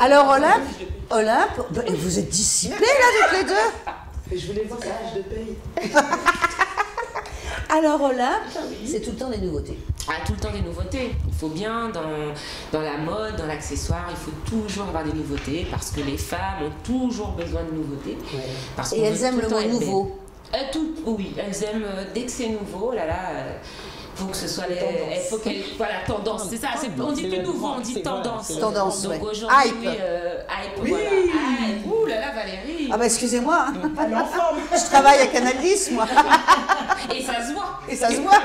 Alors Olympe, vous êtes dissipés là toutes les deux. Mais je voulais voir sa fiche de paye. Alors Olympe, c'est tout le temps des nouveautés. Ah, tout le temps des nouveautés. Il faut bien, dans la mode, dans l'accessoire, il faut toujours avoir des nouveautés parce que les femmes ont toujours besoin de nouveautés. Ouais. Parce Et elles aiment le mot nouveau. Oui, elles aiment dès que c'est nouveau, faut que ce soit il faut qu'elle voilà, tendance, c'est ça, on dit plus nouveau, on dit tendance. Tendance, donc ouais. Aujourd'hui, Hype. Hype, Oui. voilà. Hype. Ouh là là, Valérie. Ah bah excusez-moi, hein. Elle est en forme. Je travaille à Canal 10 moi. Et ça se voit. Et ça se voit.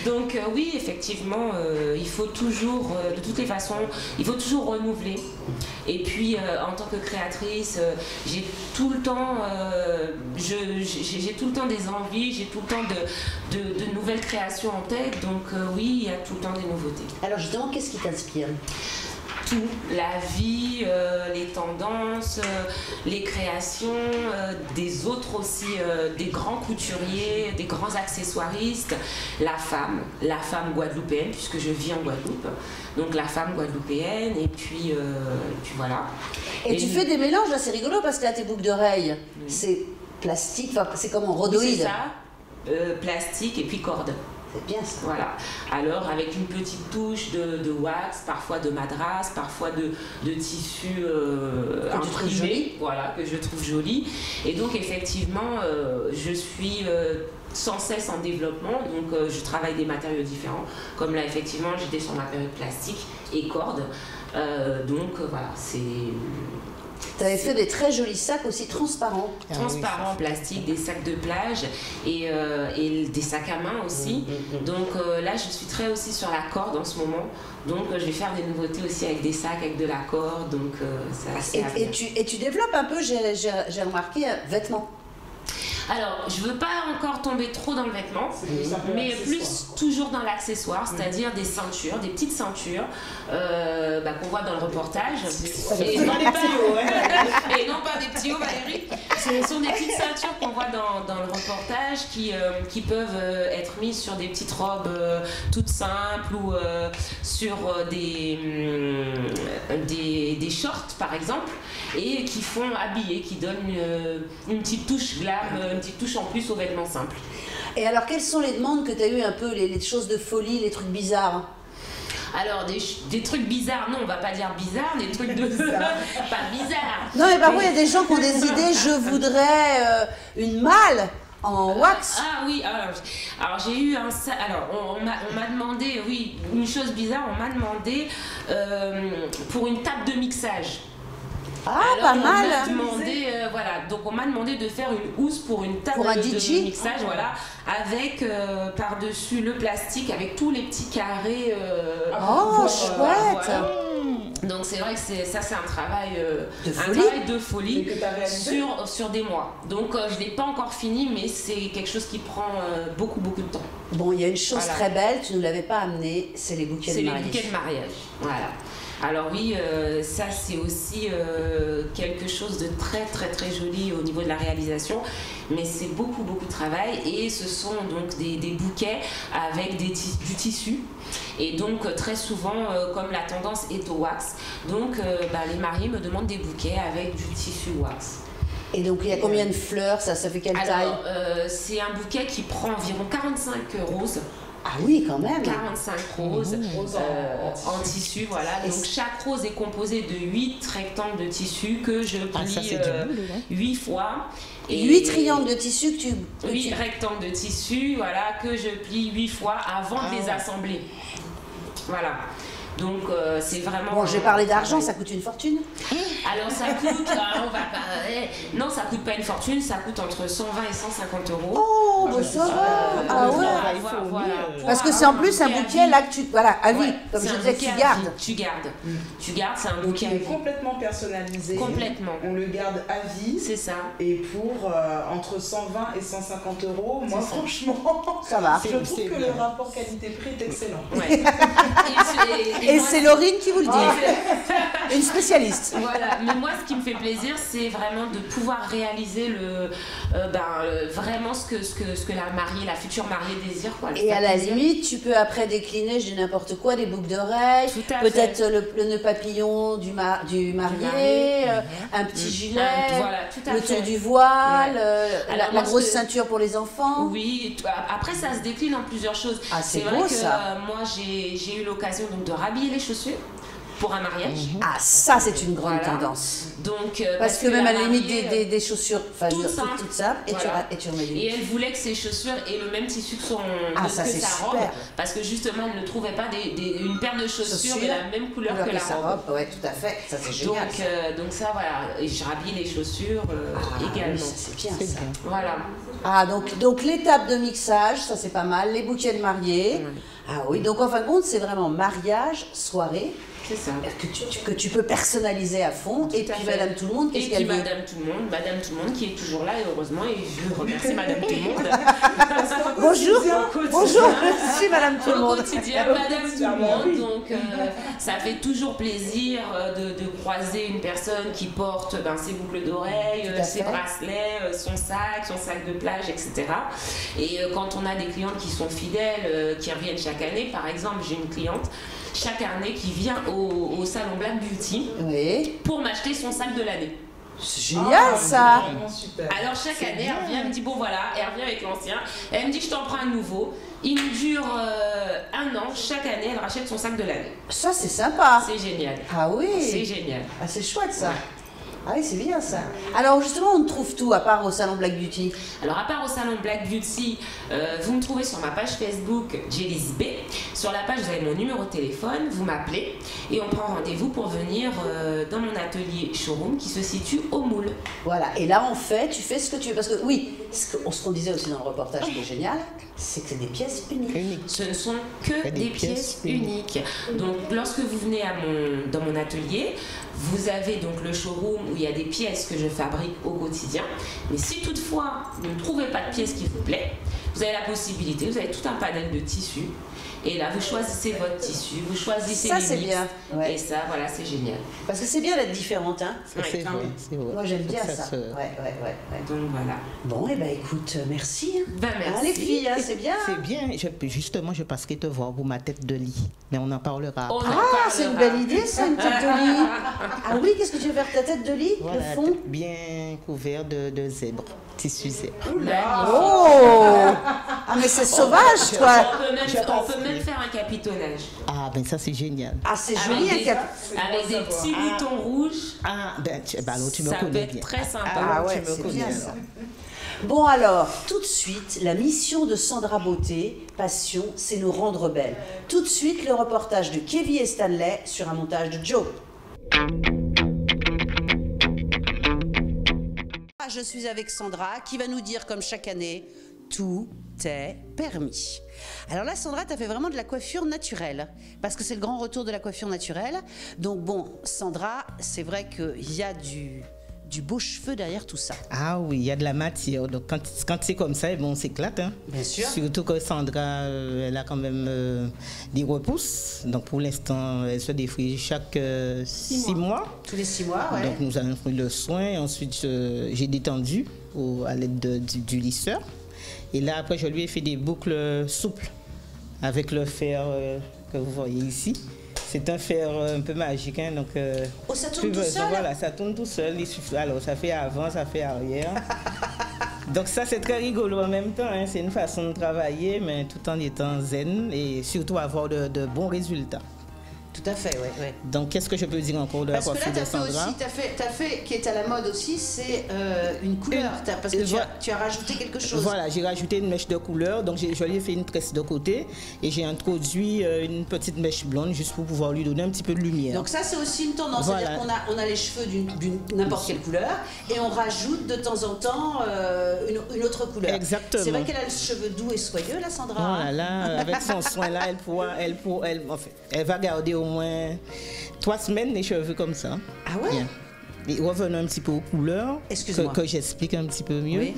Donc oui, effectivement, il faut toujours, de toutes les façons, il faut toujours renouveler. Et puis, en tant que créatrice, j'ai tout le temps, j'ai tout le temps des envies, j'ai tout le temps de nouvelles créations en tête. Donc oui, il y a tout le temps des nouveautés. Alors justement, qu'est-ce qui t'inspire? Tout, la vie, les tendances, les créations, des autres aussi, des grands couturiers, des grands accessoiristes, la femme guadeloupéenne, puisque je vis en Guadeloupe, donc la femme guadeloupéenne, et puis voilà. Et tu fais des mélanges, là c'est rigolo parce que là tes boucles d'oreilles, c'est plastique, enfin c'est comme en rhodoïde. Oui, c'est ça, plastique et puis corde. C'est bien ça. Voilà. Alors avec une petite touche de wax, parfois de madras, parfois de tissu imprimé, voilà, que je trouve joli. Et donc effectivement, je suis sans cesse en développement, donc je travaille des matériaux différents. Comme là effectivement, j'étais sur ma période plastique et corde. Donc voilà, c'est... Tu avais fait des très jolis sacs aussi transparents. Transparents, plastique, des sacs de plage et des sacs à main aussi. Donc là, je suis très aussi sur la corde en ce moment. Donc je vais faire des nouveautés aussi avec des sacs, avec de la corde. Donc c'est assez à venir. Et tu développes un peu, j'ai remarqué, vêtements. Alors, je veux pas encore tomber trop dans le vêtement, mais plus toujours dans l'accessoire, c'est-à-dire des ceintures, des petites ceintures qu'on voit dans le reportage. Et non pas des petits hauts, Valérie. Ce sont des petites ceintures qu'on voit dans le reportage qui peuvent être mises sur des petites robes toutes simples ou sur des shorts par exemple, et qui font habiller, qui donnent une petite touche glam, une petite touche en plus aux vêtements simples. Et alors quelles sont les demandes que tu as eues un peu, les choses de folie, les trucs bizarres? Alors, des trucs bizarres, non, on va pas dire bizarres, des trucs de... pas bizarres. Non, mais parfois, il y a des gens qui ont des idées, je voudrais une malle en wax. Ah oui, alors j'ai eu un... Alors, on m'a demandé, oui, une chose bizarre, on m'a demandé pour une table de mixage. Ah, alors, pas mal. Voilà, donc on m'a demandé de faire une housse pour une table de mixage, voilà, avec par-dessus le plastique, avec tous les petits carrés. Chouette. Voilà. Donc c'est vrai que c'est un travail de folie sur des mois. Donc je ne l'ai pas encore fini, mais c'est quelque chose qui prend beaucoup de temps. Bon, il y a une chose très belle, tu ne l'avais pas amenée, c'est les bouquets de mariage. C'est les bouquets de mariage, voilà. Alors oui, ça c'est aussi quelque chose de très joli au niveau de la réalisation, mais c'est beaucoup de travail et ce sont donc des bouquets avec du tissu et donc très souvent comme la tendance est au wax, donc les mariés me demandent des bouquets avec du tissu wax. Et donc il y a combien de fleurs, ça fait quelle taille? C'est un bouquet qui prend environ 45 roses. Ah oui, quand même. 45 roses en tissu, voilà. Donc chaque rose est composée de 8 rectangles de tissu que je plie 8 fois. Et 8 triangles de tissu que tu... 8 rectangles de tissu, voilà, que je plie 8 fois avant de les assembler. Voilà. Donc c'est vraiment... Bon, j'ai parlé d'argent, ça coûte une fortune. Alors ça coûte, non, ça coûte pas une fortune, ça coûte entre 120 et 150 euros. Oh, bah ça va. Ah ouais. Voilà. Parce que c'est en plus un bouquet là que tu... Voilà, à vie, comme je disais, que tu gardes. Tu gardes, c'est un bouquet qui est complètement personnalisé. Complètement. On le garde à vie. C'est ça. Et pour entre 120 et 150 euros, moi franchement, ça va. Je trouve que le rapport qualité-prix est excellent. Ouais. Et c'est Laurine qui vous le dit, une spécialiste. Voilà, mais moi ce qui me fait plaisir, c'est vraiment de pouvoir réaliser vraiment ce que la mariée, la future mariée désire, quoi. Et à la limite, tu peux après décliner, je dis n'importe quoi, des boucles d'oreilles, peut-être le nœud papillon du marié, un petit gilet, le tour du voile, la grosse ceinture pour les enfants. Oui, après ça se décline en plusieurs choses. Ah, c'est vrai beau, que ça. Moi j'ai eu l'occasion donc de rhabiller les chaussures pour un mariage. Ah, ça c'est une grande tendance. Donc, parce que même à la limite des chaussures toutes simples, et tu remets Et elle voulait que ses chaussures aient le même tissu que sa robe, parce que justement elle ne trouvait pas une paire de chaussures de la même couleur que la robe. Oui, tout à fait, ça c'est génial. Donc ça voilà, et je rhabille les chaussures également. Oui, ça c'est bien ça. Voilà. Ah, donc l'étape de mixage, ça c'est pas mal, les bouquets de mariés. Ah oui, donc en fin de compte c'est vraiment mariage, soirée. C'est ça. Que tu peux personnaliser à fond. Et puis Madame Tout le Monde, qu'est-ce qu'elle veut? Madame Tout le Monde qui est toujours là, et heureusement, et je remercie Madame Tout le Monde. Bonjour, je suis Madame Tout le Monde. Au quotidien, Madame Tout le Monde. Donc, ça fait toujours plaisir de croiser une personne qui porte ses boucles d'oreilles, ses bracelets, son sac de plage, etc. Et quand on a des clientes qui sont fidèles, qui reviennent chaque année, par exemple, j'ai une cliente chaque année qui vient au salon Black Beauty pour m'acheter son sac de l'année. C'est génial ça. Super. Alors chaque année elle revient, elle me dit bon voilà, elle revient avec l'ancien, elle me dit je t'en prends un nouveau. Il nous dure 1 an, chaque année elle rachète son sac de l'année. Ça c'est sympa. C'est génial. Ah oui. C'est génial. Ah c'est chouette ça. Ah oui, c'est bien ça. Alors justement, on trouve tout à part au salon Black Beauty. Alors à part au salon Black Beauty, vous me trouvez sur ma page Facebook Jelly's B. Sur la page, vous avez mon numéro de téléphone, vous m'appelez et on prend rendez-vous pour venir dans mon atelier showroom qui se situe au Moule. Voilà, et là tu fais ce que tu veux. Parce que oui, ce qu'on disait aussi dans le reportage qui est génial, c'est que c'est des pièces uniques. Ce ne sont que des pièces uniques. Donc lorsque vous venez dans mon atelier, vous avez donc le showroom où il y a des pièces que je fabrique au quotidien. Mais si toutefois vous ne trouvez pas de pièces qui vous plaît, vous avez la possibilité, vous avez tout un panel de tissus. Et là, vous choisissez votre tissu, vous choisissez les mix. Ça, c'est bien. Et ça, voilà, c'est génial. Parce que c'est bien d'être différente, hein. C'est vrai. Moi, j'aime bien ça. Ouais. Donc, voilà. Bon, et écoute, merci. Merci. Ah, les filles, hein, c'est bien. C'est bien. Justement, je passerai te voir pour ma tête de lit. Mais on en parlera après. C'est une belle idée, ça, une tête de lit. Ah oui, qu'est-ce que tu veux faire ta tête de lit, le fond? Bien couvert de zèbre. Tissu zèbre. Oh! Ah, mais c'est sauvage, toi. On peut même faire un capitonnage. Ah, ben ça, c'est génial. Ah, c'est joli, avec des petits boutons rouges. Ah, ben alors, tu me connais bien. Ça peut être très sympa. Ah ouais, c'est bien ça. Bon alors, tout de suite, la mission de Sandra Beauté, passion, c'est nous rendre belles. Tout de suite, le reportage de Kevin et Stanley sur un montage de Joe. Je suis avec Sandra qui va nous dire, comme chaque année, tout est permis. Alors là, Sandra, tu as fait vraiment de la coiffure naturelle, parce que c'est le grand retour de la coiffure naturelle. Donc bon, Sandra, c'est vrai qu'il y a du beau cheveu derrière tout ça. Ah oui, il y a de la matière. Donc quand c'est comme ça, bon, on s'éclate. Hein. Bien sûr. Surtout que Sandra, elle a quand même des repousses. Donc pour l'instant, elle se défrise chaque 6 mois. Tous les 6 mois, ouais. Donc nous avons pris le soin. Ensuite, j'ai détendu à l'aide du lisseur. Et là, après, je lui ai fait des boucles souples avec le fer que vous voyez ici. C'est un fer un peu magique, hein, donc... ça tourne tout seul? Voilà, ça tourne tout seul. Alors, ça fait avant, ça fait arrière. Donc ça, c'est très rigolo en même temps. Hein. C'est une façon de travailler, mais tout en étant zen et surtout avoir de bons résultats. Tout à fait, oui. Donc, qu'est-ce que je peux dire encore de la coiffure de Sandra? Tu as fait, qui est à la mode aussi, c'est une couleur. Parce que tu as rajouté quelque chose. Voilà, j'ai rajouté une mèche de couleur. Donc, je lui ai fait une tresse de côté et j'ai introduit une petite mèche blonde juste pour pouvoir lui donner un petit peu de lumière. Donc, ça, c'est aussi une tendance. Voilà. C'est-à-dire qu'on a les cheveux d'une n'importe quelle couleur et on rajoute de temps en temps une autre couleur. Exactement. C'est vrai qu'elle a les cheveux doux et soyeux, la Sandra. Voilà, là, avec son soin-là, elle va garder au moins 3 semaines les cheveux comme ça. Ah ouais? Bien. Et revenons un petit peu aux couleurs, que j'explique un petit peu mieux. Oui.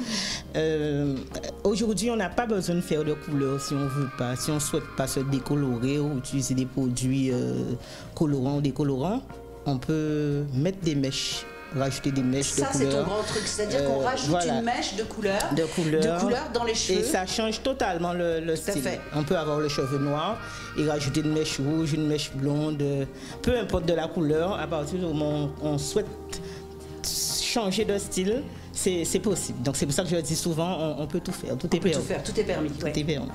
Aujourd'hui, on n'a pas besoin de faire de couleurs si on veut pas, si on souhaite pas se décolorer ou utiliser des produits colorants ou décolorants. On peut mettre des mèches rajouter des mèches de Ça, c'est ton couleur. grand truc, c'est-à-dire qu'on rajoute voilà. une mèche de couleur dans les cheveux. Et ça change totalement le style. fait. On peut avoir le cheveu noir et rajouter une mèche rouge, une mèche blonde, peu importe de la couleur, à partir du moment où on souhaite changer de style, c'est possible. Donc c'est pour ça que je dis souvent, on peut tout faire, tout est permis. Tout est permis. Tout est permis.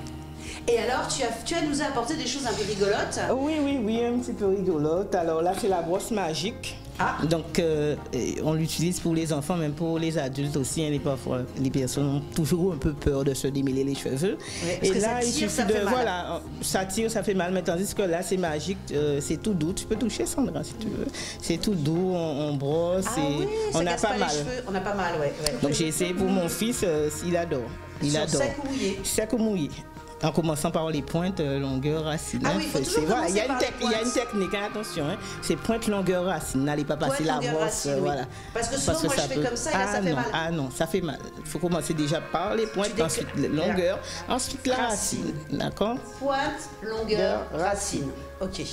Et alors, tu as nous apporté des choses un peu rigolotes. Oui, un petit peu rigolote. Alors là, c'est la brosse magique. Ah. Donc, on l'utilise pour les enfants, même pour les adultes aussi. Hein, parfois, les personnes ont toujours un peu peur de se démêler les cheveux. Oui, parce que ça tire, ça fait mal. Voilà, ça tire, ça fait mal. Mais tandis que là, c'est magique, c'est tout doux. Tu peux toucher, Sandra, si tu veux. C'est tout doux, on brosse et on n'a pas mal. On n'a pas mal, ouais. Donc, j'ai essayé pour mon fils, il adore. Il adore. Sec ou mouillé? Sec ou mouillé. En commençant par les pointes, longueur, racine. Ah oui, il faut toujours commencer par les pointes. Il y a une technique, hein, attention. Hein, c'est pointe, longueur, racine. N'allez pas passer la brosse. Racine, voilà. Oui. Parce que souvent, moi, je fais comme ça et là, ça fait mal. Ah non, ça fait mal. Il faut commencer déjà par les pointes, ensuite la longueur, ensuite la racine. D'accord? Pointe, longueur, racine. Ok.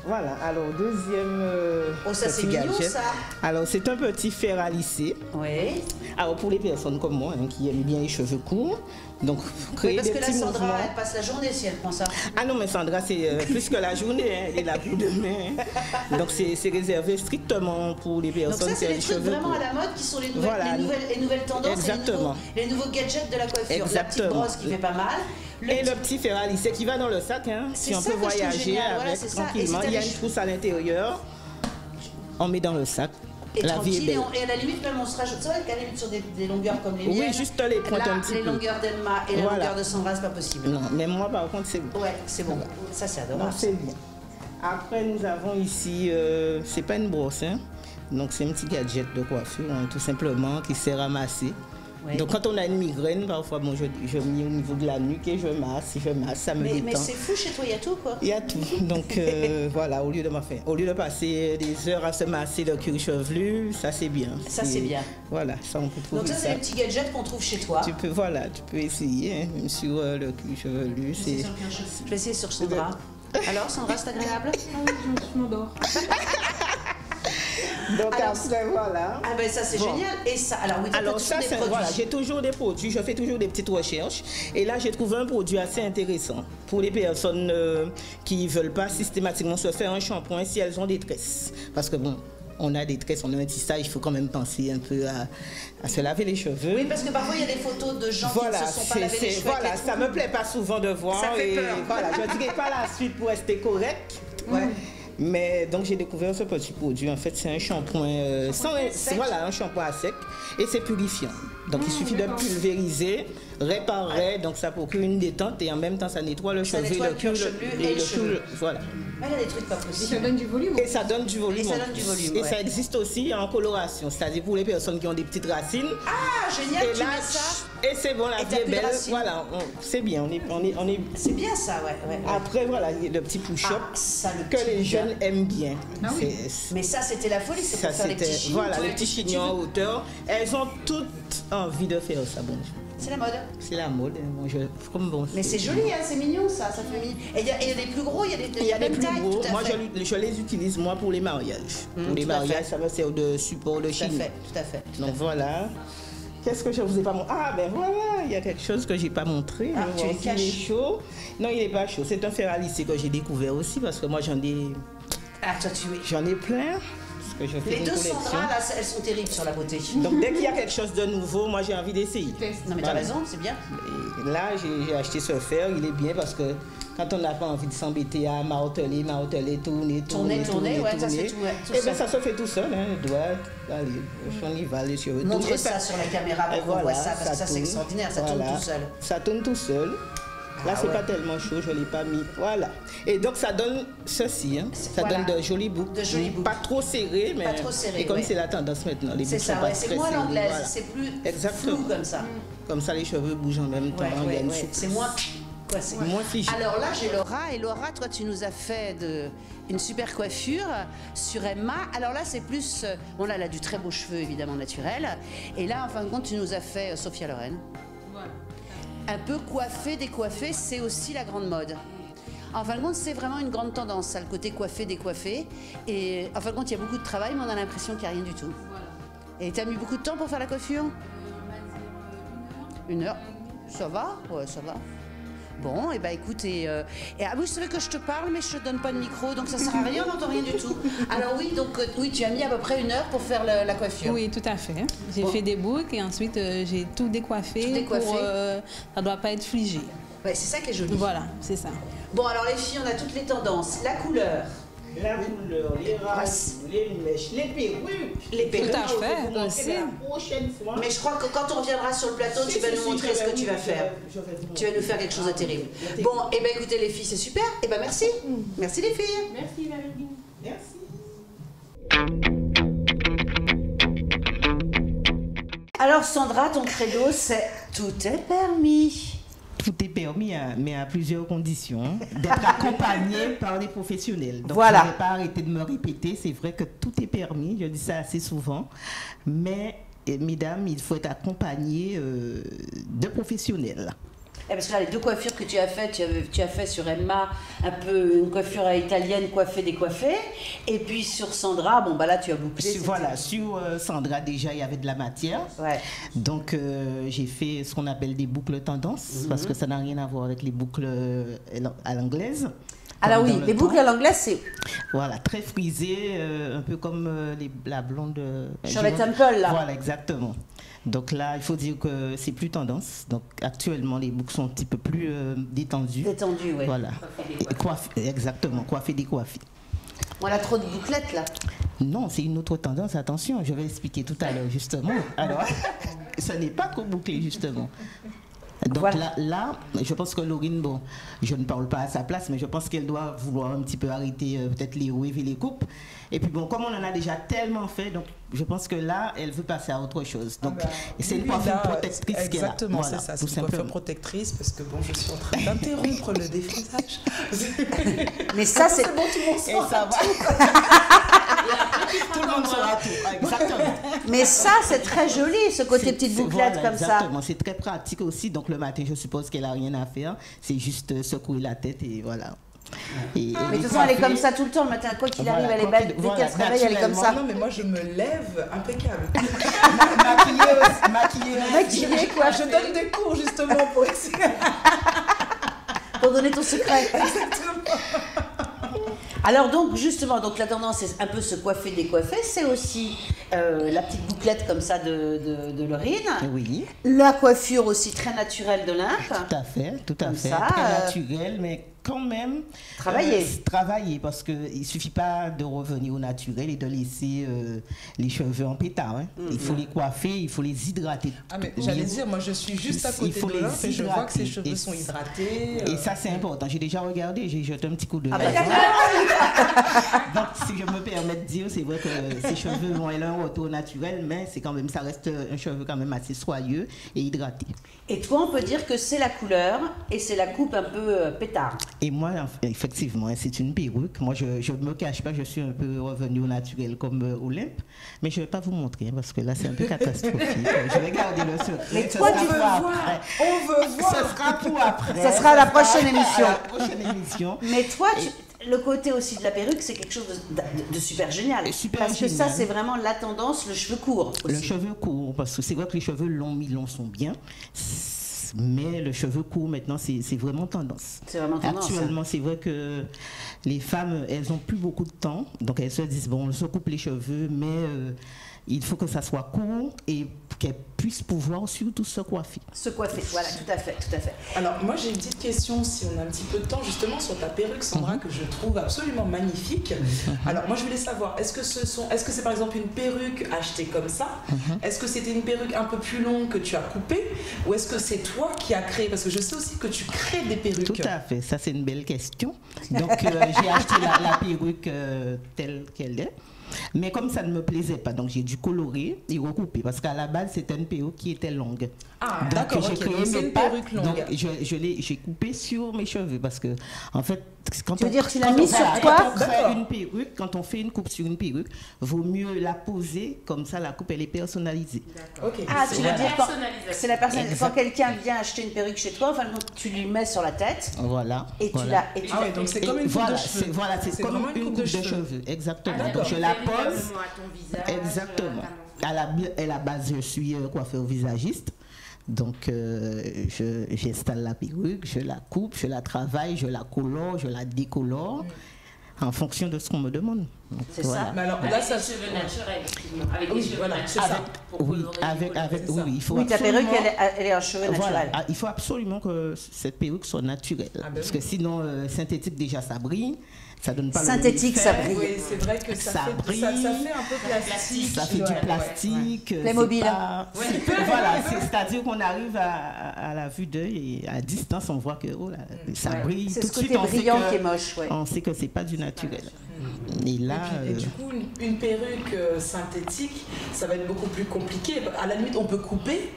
Voilà, alors deuxième ça c'est mignon gadget. ça. Alors c'est un petit fer à lisser. Oui. Alors pour les personnes comme moi hein, qui aiment bien les cheveux courts, donc créer parce des que petits la Sandra, mouvements. elle passe la journée si elle prend ça. Ah non mais Sandra c'est plus que la journée, hein, elle est là pour demain. Hein. Donc c'est réservé strictement pour les personnes donc ça, qui ont les cheveux courts. c'est les trucs vraiment à la mode qui sont les nouvelles tendances. Exactement. Les nouveaux gadgets de la coiffure. Exactement. La petite brosse qui fait pas mal. Le petit fer à lisser qui va dans le sac, hein, si on peut voyager avec tranquillement. Il y a une trousse à l'intérieur, on met dans le sac. Et la vie est belle. Et à la limite, même on se rajoute ça, qu'à la limite sur des longueurs comme les miennes. Oui, juste les pointes un petit peu. Les longueurs d'Emma et la longueur de Sandra, c'est pas possible. Non, mais moi par contre, c'est bon. Ouais, c'est bon. Ça, c'est adorable. C'est bien. Après, nous avons ici, c'est pas une brosse, hein. Donc c'est un petit gadget de coiffure, hein, tout simplement, qui sert à masser. Oui. Donc quand on a une migraine, parfois bon, je mets au niveau de la nuque et je masse, ça me détend. Mais c'est fou, chez toi, il y a tout quoi. Il y a tout. Donc voilà, au lieu de passer des heures à se masser le cuir chevelu, ça c'est bien. Ça c'est bien. Voilà, ça on peut trouver. Donc ça c'est les petits gadgets qu'on trouve chez toi. Tu peux essayer, hein, même sur le cuir chevelu. Je vais essayer sur Sandra. Alors Sandra, c'est agréable? Je m'endors. Donc après voilà. Ah ben ça c'est génial. Et ça, alors oui, ça c'est voilà, j'ai toujours des produits, je fais toujours des petites recherches. Et là j'ai trouvé un produit assez intéressant pour les personnes qui veulent pas systématiquement se faire un shampoing si elles ont des tresses. Parce que bon, on a des tresses, on a un tissage, il faut quand même penser un peu à se laver les cheveux. Oui, parce que parfois il y a des photos de gens qui ne se sont pas lavé les cheveux. Voilà, ça me plaît pas souvent de voir. Ça fait peur. Voilà, je dirais pas la suite pour rester correct. Ouais. Mais donc j'ai découvert ce petit produit. En fait, c'est un shampoing un shampoing à sec et c'est purifiant. Donc il suffit de pulvériser, réparer, donc ça procure une détente et en même temps ça nettoie le cheveu, le cuir chevelu et le cheveu. Voilà. Mais il y a des trucs pas possibles. Et ça donne du volume. Et ça donne du volume. Et ça existe aussi en coloration, c'est-à-dire pour les personnes qui ont des petites racines. Ah, génial, et tu là, mets ça. Et c'est bon, la vie est belle. Voilà, c'est bien, on est. C'est bien ça, ouais. Après, voilà, le petit push-up que les jeunes aiment bien. Ah oui. Mais ça, c'était la folie, c'est pour faire les petits chignons. Voilà, les petits chignons en hauteur. Elles ont toutes envie de faire ça, bon. C'est la mode. C'est la mode. Mais c'est joli, hein, c'est mignon ça fait mignon. Et il y a des plus gros, il y a des plus gros. Moi, je les utilise moi pour les mariages. Pour les mariages, ça me sert de support de chignon. Tout à fait. Donc voilà. Qu'est-ce que je vous ai pas montré? Ah ben voilà, il y a quelque chose que j'ai pas montré. Ah, tu les caches. Il est chaud. Non, il est pas chaud. C'est un fer à lisser que j'ai découvert aussi parce que moi j'en ai plein. Les deux Sandra, là, elles sont terribles sur la beauté. Donc dès qu'il y a quelque chose de nouveau, moi j'ai envie d'essayer. Non mais t'as raison, c'est bien. Et là, j'ai acheté ce fer, il est bien parce que quand on n'a pas envie de s'embêter à marteler, tourner, ça c'est tout. Et bien ça se fait tout seul, hein, allez, on y va, les cheveux. Montre ça sur la caméra pour qu'on voit ça, parce que ça c'est extraordinaire, ça tourne tout seul. Ça tourne tout seul. Là, c'est pas tellement chaud, je ne l'ai pas mis. Voilà. Et donc, ça donne ceci. Hein. Ça donne de jolis boucles. Pas trop serré, mais. Pas trop serré. Et comme c'est la tendance maintenant, les boucles sont pas très serrées. C'est moins l'anglaise, c'est plus flou comme ça. Comme ça, les cheveux bougent en même temps. C'est moins. Moins figé. Alors là, j'ai Laura. Et Laura, toi, tu nous as fait une super coiffure sur Emma. Alors là, c'est plus. Bon, là, elle a du très beau cheveu, évidemment, naturel. Et là, en fin de compte, tu nous as fait Sophia Loren. Voilà. Un peu coiffé, décoiffé, c'est aussi la grande mode. En fin de compte, c'est vraiment une grande tendance, ça, le côté coiffé, décoiffé. Et en fin de compte, il y a beaucoup de travail, mais on a l'impression qu'il n'y a rien du tout. Et t'as mis beaucoup de temps pour faire la coiffure? 1 heure. Ça va? Ouais, ça va. Bon, et bah écoute, ah oui, c'est vrai que je te parle, mais je te donne pas de micro, donc ça sert à rien, on n'entend rien du tout. Alors oui, donc oui, tu as mis à peu près 1 heure pour faire la coiffure. Oui, tout à fait. J'ai fait des boucles et ensuite j'ai tout décoiffé. Tout décoiffé. Ça doit pas être figé. Ouais, c'est ça qui est joli. Voilà, c'est ça. Bon, alors les filles, on a toutes les tendances. La couleur. La couleur, les races, les mèches, les perruques. Les perruques. Tout à fait, aussi. La prochaine fois. Mais je crois que quand on reviendra sur le plateau, tu vas nous montrer ce que tu vas faire. Tu vas nous faire quelque chose de terrible. Bon, et ben écoutez les filles, c'est super. Et ben merci. Merci les filles. Merci Valérie. Merci. Alors Sandra, ton credo, c'est tout est permis. Tout est permis, mais à plusieurs conditions. D'être accompagné par des professionnels. Donc, voilà. Je ne vais pas arrêter de me répéter. C'est vrai que tout est permis. Je dis ça assez souvent. Mais, mesdames, il faut être accompagné de professionnels. Parce que là, les 2 coiffures que tu as faites, tu as fait sur Emma un peu une coiffure italienne coiffée décoiffée, et puis sur Sandra, bon bah là tu as bouclé. Voilà, sur Sandra déjà il y avait de la matière, ouais. Donc j'ai fait ce qu'on appelle des boucles tendance, parce que ça n'a rien à voir avec les boucles à l'anglaise. Alors oui, les boucles à l'anglaise, c'est... Voilà, très frisé, un peu comme la blonde... Charlotte Temple, là. Voilà, exactement. Donc là, il faut dire que c'est plus tendance. Donc actuellement, les boucles sont un petit peu plus détendues. Détendues, oui. Voilà. Exactement, coiffées, décoiffées. On a trop de bouclettes, là. Non, c'est une autre tendance. Attention, je vais expliquer tout à l'heure, justement. Alors, ce n'est pas trop bouclé, justement. Donc voilà. là, je pense que Laurine, bon, je ne parle pas à sa place, mais je pense qu'elle doit vouloir un petit peu arrêter peut-être les waves et les coupes. Et puis bon, comme on en a déjà tellement fait, donc je pense que là, elle veut passer à autre chose. Donc c'est une coiffure protectrice qu'elle a. Exactement, voilà, c'est ça, c'est une coiffure protectrice parce que bon, je suis en train d'interrompre le défrisage. Mais ça, c'est bon, tout le monde saura. Ça va. Tout le monde saura tout. Exactement. Mais ça, c'est très joli, ce côté petite bouclette voilà, comme exactement. C'est très pratique aussi. Donc le matin, je suppose qu'elle n'a rien à faire. C'est juste secouer la tête et voilà. Mais de toute façon, elle est comme ça tout le temps le matin. Quoi qu'il arrive, elle est belle. Dès qu'elle se réveille, elle est comme ça. Non, mais moi, je me lève impeccable. Maquillée, quoi. Je donne des cours justement pour essayer. Pour donner ton secret. Alors donc justement, donc la tendance c'est un peu se coiffer, décoiffer, c'est aussi la petite bouclette comme ça de Laurine. Oui. La coiffure aussi très naturelle de Olympe. Tout à fait, tout à fait. Ça, très naturel, mais quand même travailler parce que il suffit pas de revenir au naturel et de laisser les cheveux en pétard. Hein. Il faut les coiffer, il faut les hydrater. Ah mais j'allais dire, moi je suis juste à côté de l'Olympe et je vois que ses cheveux sont hydratés. Et ça c'est important. J'ai déjà regardé, j'ai jeté un petit coup d'œil. Donc si je me permets de dire, c'est vrai que ses cheveux vont aller un retour naturel, mais c'est quand même, ça reste un cheveu quand même assez soyeux et hydraté. Et toi, on peut dire que c'est la couleur et c'est la coupe un peu pétard. Et moi, effectivement, c'est une perruque. Moi, je ne me cache pas, je suis un peu revenue au naturel comme Olympe. Mais je ne vais pas vous montrer hein, parce que là, c'est un peu catastrophique. Je vais garder le secret. Mais toi, tu veux voir. On veut voir. Ça sera pour après. Ça sera à la prochaine émission. À la prochaine émission. Mais toi, le côté aussi de la perruque, c'est quelque chose de super génial. Parce que ça, c'est vraiment la tendance, le cheveu court aussi. Le cheveu court, parce que c'est vrai que les cheveux longs, mi-longs sont bien. Mais le cheveu court, maintenant, c'est vraiment tendance. C'est vraiment tendance. Actuellement, c'est vrai que les femmes, elles n'ont plus beaucoup de temps. Donc, elles se disent, bon, on se coupe les cheveux, mais il faut que ça soit court et qu'elles puissent pouvoir surtout se coiffer. Se coiffer, voilà, tout à fait, tout à fait. Alors, moi, j'ai une petite question, si on a un petit peu de temps, justement, sur ta perruque, Sandra, que je trouve absolument magnifique. Alors, moi, je voulais savoir, est-ce que c'est par exemple une perruque achetée comme ça? Est-ce que c'était une perruque un peu plus longue que tu as coupée? Ou est-ce que c'est toi qui as créé? Parce que je sais aussi que tu crées des perruques. Tout à fait, ça c'est une belle question. Donc, j'ai acheté la perruque telle qu'elle est. Mais comme ça ne me plaisait pas, donc j'ai dû colorer et recouper parce qu'à la base c'était une perruque qui était longue. Ah d'accord, j'ai créé c'est une perruque longue. Donc j'ai coupé sur mes cheveux parce que en fait quand tu veux dire tu l'as mis sur toi? Quand on crée une perruque, quand on fait une coupe sur une perruque, vaut mieux la poser comme ça, la coupe elle est personnalisée. Okay. Ah tu veux dire c'est la personne Exact. quand quelqu'un vient acheter une perruque chez toi, enfin tu lui mets sur la tête. Voilà. Et tu voilà. l'as. Ah ouais, donc c'est comme une coupe de cheveux. Voilà, c'est comme une coupe de cheveux. Exactement. Donc je la pose. Exactement. à la base, je suis coiffeur visagiste. Donc, j'installe la perruque, je la coupe, je la travaille, je la colore, je la décolore. En fonction de ce qu'on me demande. C'est ça. Mais alors, Avec là, des ça cheveux naturels, effectivement. Avec des cheveux voilà, naturels. c'est ça. Oui, il faut Oui, ta perruque, absolument- elle est en cheveux Voilà. naturels. Ah, il faut absolument que cette perruque soit naturelle. Parce que sinon, synthétique, déjà, ça brille. Ça donne pas Synthétique, le ça même effet. brille. Oui, c'est vrai que ça brille. fait un peu plastique. Ça fait du plastique. c'est Playmobil. pas- Voilà, c'est-à-dire qu'on arrive à la vue d'œil et à distance, on voit que oh là, ça brille. C'est Tout ce de suite, côté on sait brillant que- qui est moche. Ouais. On sait que c'est pas du naturel. Et là, Et du coup, une perruque synthétique, ça va être beaucoup plus compliqué. À la limite, on peut couper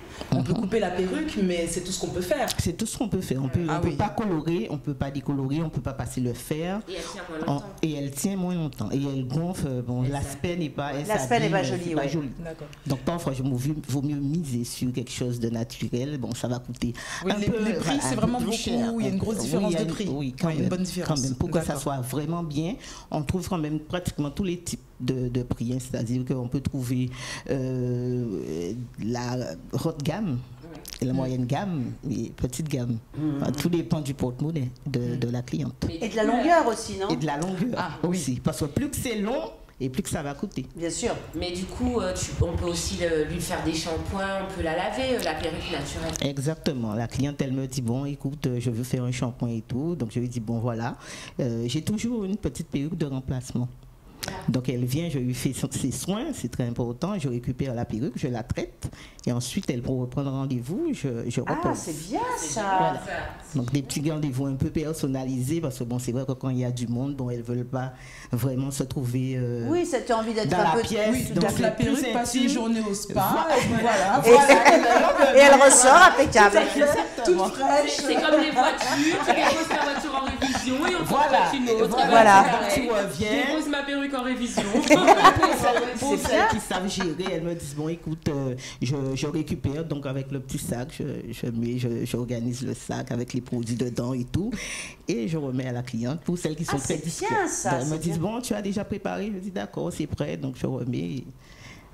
la perruque, mais c'est tout ce qu'on peut faire. c'est tout ce qu'on peut faire. On peut, Ah on peut oui. pas colorer, on peut pas décolorer, on peut pas passer le fer. Et elle tient moins longtemps. Et elle tient moins longtemps. Et elle gonfle. Bon, l'aspect n'est pas. elle L'aspect n'est pas s'abîme, joli, c'est pas ouais. joli. D'accord. Donc parfois, vaut mieux miser sur quelque chose de naturel. Bon, ça va coûter Oui, un les peu, prix, voilà, c'est un peu vraiment plus beaucoup. cher. Il y a une grosse Oui, différence il y a de prix. Oui, quand Oui, une même. bonne différence. Quand même, pour que ça D'accord. soit vraiment bien, on trouve quand même pratiquement tous les types de prix. Hein. C'est-à-dire qu'on peut trouver la haute gamme, la moyenne gamme et petite gamme. Enfin, tout dépend du porte-monnaie de la cliente. Et de la longueur aussi, non? Et de la longueur aussi. Parce que plus que c'est long, et plus que ça va coûter. Bien sûr. Mais du coup, on peut aussi lui faire des shampoings, on peut la laver, la perruque naturelle. Exactement. La cliente, elle me dit, bon, écoute, je veux faire un shampoing et tout. Donc, je lui dis, bon, voilà. J'ai toujours une petite perruque de remplacement. Donc, elle vient, je lui fais ses soins, c'est très important. Je récupère la perruque, je la traite. Et ensuite, elle pour reprendre rendez-vous, je Ah, repose. c'est bien ça. Voilà. Donc, des petits rendez-vous un peu personnalisés. Parce que, bon, c'est vrai que quand il y a du monde, bon, elles ne veulent pas vraiment se trouver Oui, ça t'a envie d'être dans un la peu. pièce. Oui, donc, donc c'est la plus perruque passe intime. une journée au spa, et puis voilà. Et elle ressort impeccable. Toute fraîche. C'est comme les voitures, tu déposes ta voiture en révision et on t'en Voilà. prête une autre. Voilà. Pareil. Tu reviens. Je dépose ma perruque en révision. Pour C'est celles bien. qui savent gérer, elles me disent, bon, écoute, je récupère, donc avec le petit sac, j'organise le sac avec les produits dedans et tout, et je remets à la cliente. Pour celles qui sont très c'est discrètes, bien, ça, donc elles me c'est disent, bien. bon, tu as déjà préparé? Je dis, d'accord, c'est prêt, donc je remets, et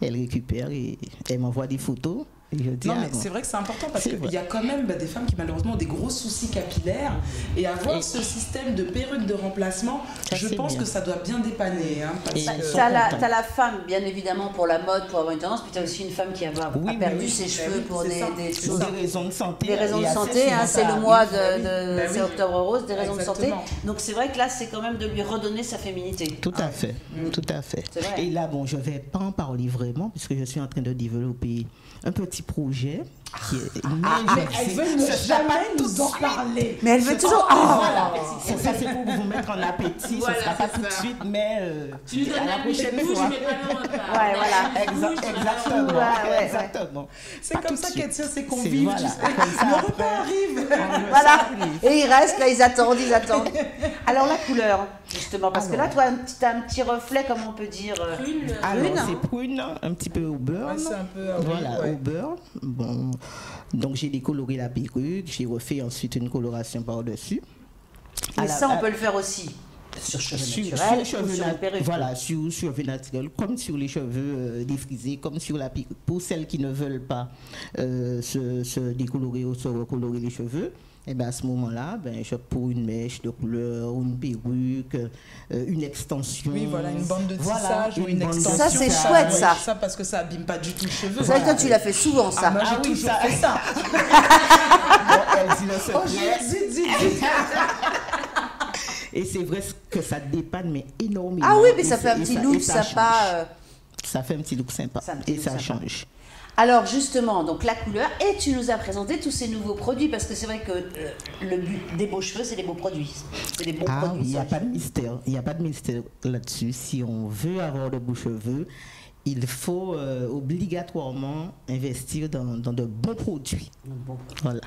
elle récupère et elle m'envoie des photos. Et je dis, Non, ah, mais bon. c'est vrai que c'est important parce C'est qu'il vrai. y a quand même des femmes qui malheureusement ont des gros soucis capillaires et avoir Et- ce système de perruque de remplacement, Ça, je c'est pense bien. que ça doit bien dépanner. Hein, parce Et- que- Ils sont T'as contents. la femme, bien évidemment, pour la mode, pour avoir une tendance, puis t'as aussi une femme qui a Oui, perdu oui, ses oui. cheveux Oui, pour c'est des ça. choses. Pour des raisons de santé. Des raisons et de assez santé, souvent, hein, ça c'est le arrive. mois Bah oui. c'est octobre rose, des raisons de santé. Exactement. Donc c'est vrai que là, c'est quand même de lui redonner sa féminité. Tout à fait, tout à fait. C'est vrai. Et là, bon, je ne vais pas en parler vraiment, puisque je suis en train de développer un petit projet qui est... Mais elle veut ne jamais nous en parler. Mais elle veut toujours. Voilà. Ça, c'est pour vous mettre en appétit. Voilà, Ce ne sera pas c'est tout de ça. suite, mais Tu nous donnes à la la prochaine bouche, fois. mais pas le repas. Ouais, voilà. Exactement. Ouais. Exactement. C'est Pas comme tout ça de qu'elle suite. tient ses C'est- convives. voilà, tu sais. comme ça, Le après. repas arrive. Voilà. Et ils restent là, ils attendent. Alors la couleur, justement, parce que là, toi, tu as un petit reflet, comment on peut dire. Prune. Alors, Prune. c'est prune, un petit peu au beurre. Ouais, c'est un peu, Voilà, ouais. au beurre. Bon, donc j'ai décoloré la perruque, j'ai refait ensuite une coloration par-dessus. Mais À la- ça, on à- peut le faire aussi sur cheveux sur naturels ou cheveux sur une nat- perruque. Voilà, sur cheveux naturels, comme sur les cheveux défrisés, comme sur la perruque. Pour celles qui ne veulent pas se décolorer ou se recolorer les cheveux, et ben à ce moment-là, ben, je pour une mèche de couleur, une perruque, une extension. Oui, voilà, une bande de Voilà, tissage ou une bande de extension. Ça, c'est tissage. chouette, ça. Ça, parce que ça abîme pas du tout le cheveu. C'est vrai que toi, tu l'as fait souvent, ça. Ah, moi, j'ai Ah oui, toujours ça- fait ça. Bon, elle dit le Oh, secret. dis. Et c'est vrai que ça dépanne, mais énormément. Ah oui, mais Et ça fait un et petit et look ça sympa. change. Ça fait un petit look sympa. C'est un petit Et look ça sympa. change. Alors justement, donc la couleur, et tu nous as présenté tous ces nouveaux produits, parce que c'est vrai que le but des beaux cheveux, c'est les beaux produits. C'est les bons Ah produits. oui, il n'y a ça. pas de mystère. Il n'y a pas de mystère là-dessus. Si on veut avoir de beaux cheveux, il faut obligatoirement investir dans de bons produits. Voilà.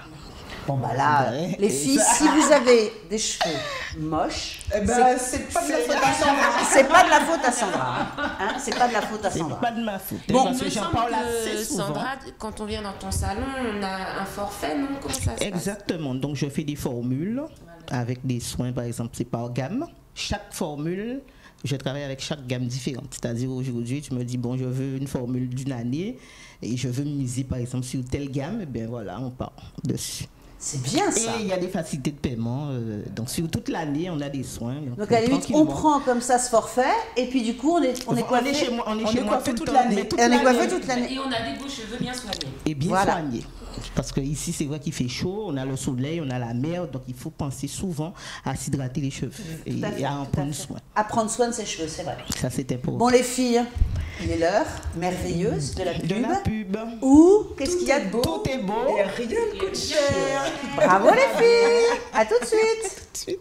Bon bah là, Ouais. les filles, si vous avez des cheveux moches, Eh ben, c'est pas de la faute à Sandra. c'est pas de la faute à Sandra. Hein, c'est pas de la faute à C'est Sandra. pas de ma faute. Bon, parce il que me j'en semble parle que assez souvent. Sandra, quand on vient dans ton salon, on a un forfait, non? Comment ça se passe? Exactement. Donc, je fais des formules avec des soins, par exemple, c'est par gamme. Chaque formule je travaille avec chaque gamme différente. C'est-à-dire aujourd'hui, tu me dis, bon, je veux une formule d'une année et je veux miser par exemple sur telle gamme, et bien voilà, on part dessus. C'est bien ça. Et il y a des facilités de paiement. Donc sur toute l'année, on a des soins. Donc à la limite, on prend comme ça ce forfait et puis du coup, on est coiffé chez moi, on est coiffé toute l'année. On est coiffé toute l'année. Et on a des beaux cheveux bien soignés. Et bien soignés. Parce que ici, c'est vrai qu'il fait chaud, on a le soleil, on a la mer, donc il faut penser souvent à s'hydrater les cheveux et à en prendre soin. À prendre soin de ses cheveux, c'est vrai. Ça, c'est important. Bon, les filles, il est l'heure merveilleuse de la pub. De la pub. Ou, qu'est-ce qu'il y a de beau? Tout est beau. Et rien ne coûte cher. Bravo les filles. À tout de suite.